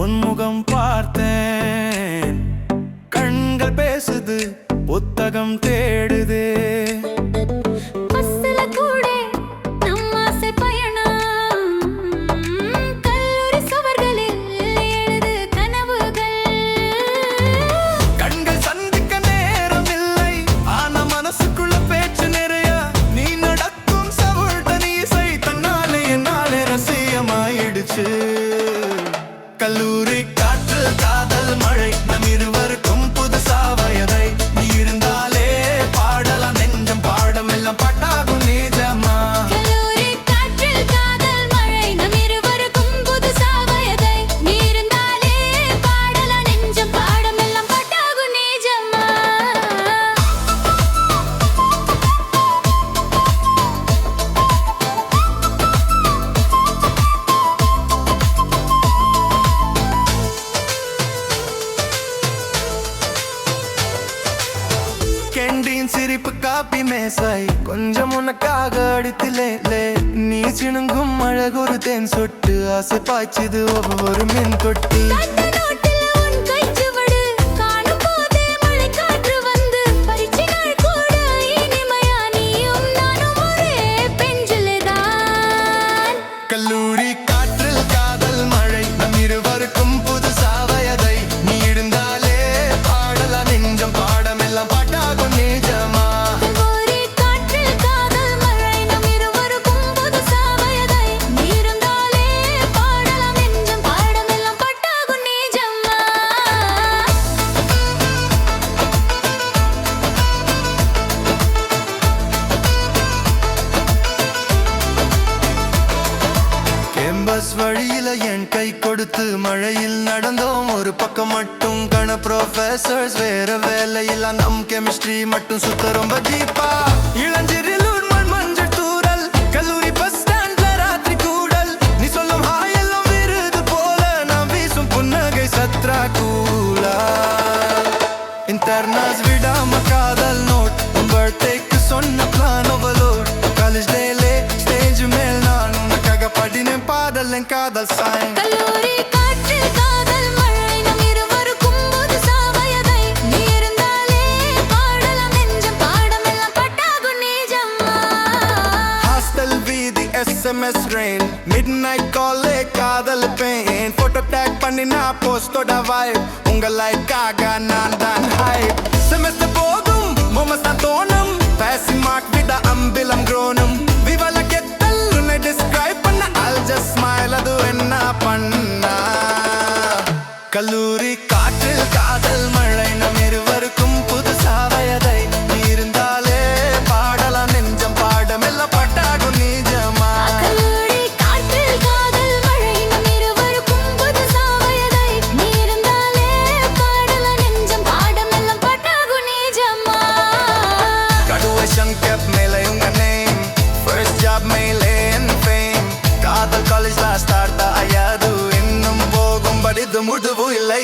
உன்முகம் பார்த்தேன், கண்கள் பேசுது, புத்தகம் தேடுதே. கல்லூரி காற்று காதல் மழை நம் இருவருக்கும் புதுசா வயதை. நீ இருந்தாலே பாடலாம் நெஞ்சம் பாடம் எல்லாம் பாட்டாகும் நிஜமா. கல்லூரி காற்று காதல் மழை நம் இருவருக்கும் புதுசா வயதை. நீ இருந்தாலே பாடலாம் நெஞ்சம் பாடம் எல்லாம் பாட்டாகும் நிஜமா. கேண்டீன் சிரிப்பு காப்பி மேசை கொஞ்சம் உனக்காக அடித்திலே. நீ சிணுங்கும் அழகொரு தேன் சொட்டு ஆசை பாய்ச்சுது ஒவ்வொரு மின் தொட்டி. கல்லூரி காற்றில் காதல் மழை நம் இருவருக்கும் புதுசா வயதை. நீ இருந்தாலே பாடலாம் நெஞ்சம் பாடம் எல்லாம் பாட்டாகும் நிஜமா. கல்லூரி காற்றில் காதல் மழை நம் இருவருக்கும் புதுசா வயதை. நீ இருந்தாலே பாடலாம் நெஞ்சம் பாடம் எல்லாம் பாட்டாகும் நிஜமா. கேம்பஸ் வழியில என் கை கொடுத்து மழையில் நடந்தோம். ஒரு பக்கம் மட்டும் கண ப்ரொஃபசர்ஸ், வேற வேலையில நம் கெமிஸ்ட்ரி மட்டும் சுத்த ரொம்ப டீப்பா. இளஞ்சிரில் மஞ்சள் தூரல், கல்லூரி பஸ் ஸ்டாண்ட்ல ராத்திரி கூடல். நீ சொல்லும் ஹாயெல்லாம் விருது போல, நாம் வீசும் புன்னகை சத்ரா கூலா. இன்டர்னல்ஸ் விடாம காதல் நோட், உன் பர்த்டேக்கு சொன்ன பிளான் ஓவர்லோட். காலேஜ் டேலே ஸ்டேஜ் மேல் நான் உனக்காக படினேன் பாடல் என் காதல் சாங். கல்லூரி காற்றில் காதல் மழை நம் இருவருக்கும் புதுசா வயதை. நீ இருந்தாலே பாடலாம் நெஞ்சம் பாடம் எல்லாம் பாட்டாகும் நிஜமா. ஹாஸ்டல் வீதி SMS ரெயின், மிட்நைட் காலே காதல் பெயின். போட்டோ டேக் பண்ணி நான் போஸ்டோட வைப், உங்க லைக்காக நான் தான் ஹைப். செமஸ்டர் போகும் மொமஸ் தான் தோணும், பேசி மார்க் விட அம்பிலம் க்ரோனும். விவல கெத்தல் உன்னை டிஸ்கிரைப் பண்ண I'll just smile, அது என்ன பண்ணா. கல்லூரி காற்றில் காதல் மழை நம் இருவருக்கும் புதுசா வயதை. நீ இருந்தாலே பாடலாம் நெஞ்சம் பாடம் எல்லாம் பாட்டாகும் நிஜமா. கல்லூரி காற்றில் காதல் மழை நம் இருவருக்கும் புதுசா வயதை. நீ இருந்தாலே பாடலாம் நெஞ்சம் பாடம் எல்லாம் பாட்டாகும் நிஜமா. Graduation kept மேலே உங்க name, first job மேலே என் fame. காதல் காலேஜ்ல ஸ்டார்ட் ஆயாது, இன்னும் போகும் படிது முடிவு இல்லை.